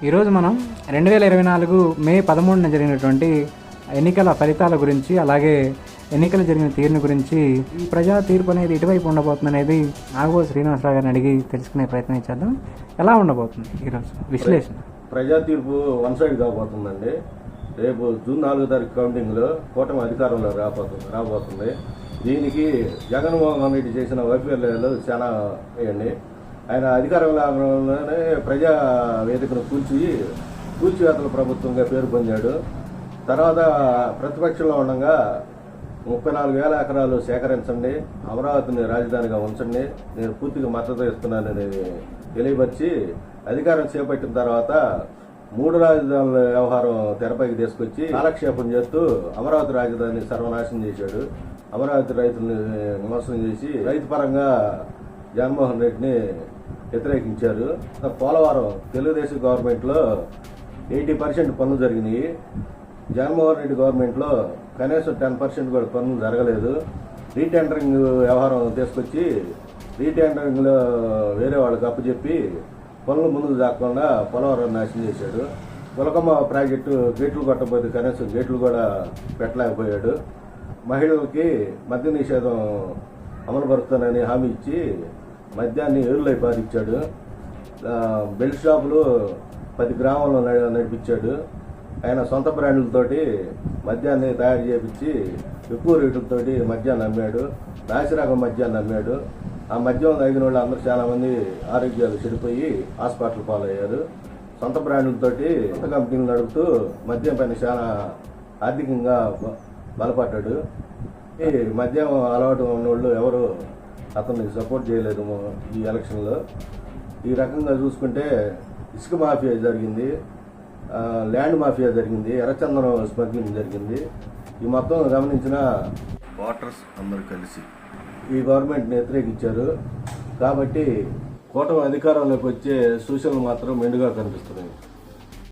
ఈరోజు మనం 2024 మే 13న జరిగినటువంటి ఎన్నికల ఫలితాల గురించి, అలాగే ఎన్నికలు జరిగిన తీరుని గురించి, ఈ ప్రజా తీర్పు అనేది ఎటువైపు ఉండబోతుంది అనేది నాగోజు శ్రీనివాసరావు గారిని అడిగి తెలుసుకునే ప్రయత్నం చేద్దాం. ఎలా ఉండబోతుంది ఈరోజు విశ్లేషణ? ప్రజా తీర్పు వన్ సైడ్ కాబోతుందండి. రేపు జూన్ 4 తారీఖు కౌంటింగ్లో కూటమి అధికారంలో రాబోతుంది. దీనికి జగన్మోహన్ రెడ్డి చేసిన వైఫల్యాలు చాలా వేయండి. ఆయన అధికారంలోనే ప్రజా వేదికను కూల్చివేతల ప్రభుత్వంగా పేరు పొందాడు. తర్వాత ప్రతిపక్షంలో ఉండగా 34,000 ఎకరాలు సేకరించండి, అమరావతిని రాజధానిగా ఉంచండి, నేను పూర్తిగా మద్దతు ఇస్తున్నానని తెలియపరిచి అధికారం చేపట్టిన తర్వాత 3 రాజధానుల వ్యవహారం తెరపైకి తీసుకొచ్చి కాలక్షేపం చేస్తూ అమరావతి రాజధానిని సర్వనాశనం చేశాడు. అమరావతి రైతుల్ని మోసం చేసి రైతు పరంగా జగన్మోహన్ రెడ్డిని వ్యతిరేకించారు. పోలవరం తెలుగుదేశం గవర్నమెంట్లో 80% పనులు జరిగినాయి. జగన్మోహన్ రెడ్డి గవర్నమెంట్లో కనీసం 10% కూడా పనులు జరగలేదు. రీటెండరింగ్ వ్యవహారం తీసుకొచ్చి రీటెండరింగ్లో వేరే వాళ్ళకి అప్పచెప్పి పనులు ముందుకు సాగకుండా పోలవరం నాశనం చేశాడు. గులకమ్మ ప్రాజెక్టు గేట్లు కొట్టబోతే కనీసం గేట్లు కూడా పెట్టలేకపోయాడు. మహిళలకి మద్య నిషేధం అమలుపరుస్తానని హామీ ఇచ్చి మద్యాన్ని ఏరులై పారించాడు. బెల్ట్ షాపులు 10 గ్రామాల్లో నడిపించాడు. ఆయన సొంత బ్రాండ్లతోటి మద్యాన్ని తయారు చేయించి ఎక్కువ రేట్లతోటి మద్యాన్ని అమ్మాడు. నాసిరకం మద్యాన్ని అమ్మాడు. ఆ మద్యం తాగిన వాళ్ళు అందరూ చాలామంది ఆరోగ్యాలు చెడిపోయి హాస్పిటల్ పాలయ్యారు. సొంత బ్రాండ్లతోటి సొంత కంపెనీలు నడుపుతూ మద్యం పైన చాలా ఆర్థికంగా బలపడ్డాడు. ఈ మద్యం అలవాటు ఉన్నోళ్ళు ఎవరు అతన్ని సపోర్ట్ చేయలేదు ఈ ఎలక్షన్లో. ఈ రకంగా చూసుకుంటే ఇసుక మాఫియా జరిగింది, ల్యాండ్ మాఫియా జరిగింది, ఎర్రచందనం స్మగ్లింగ్ జరిగింది. ఈ మొత్తం గమనించిన ఓటర్స్ అందరూ కలిసి ఈ గవర్నమెంట్ని వ్యతిరేకించారు. కాబట్టి కూటమి అధికారంలోకి వచ్చే సూచనలు మాత్రం మెండుగా కనిపిస్తున్నాయి.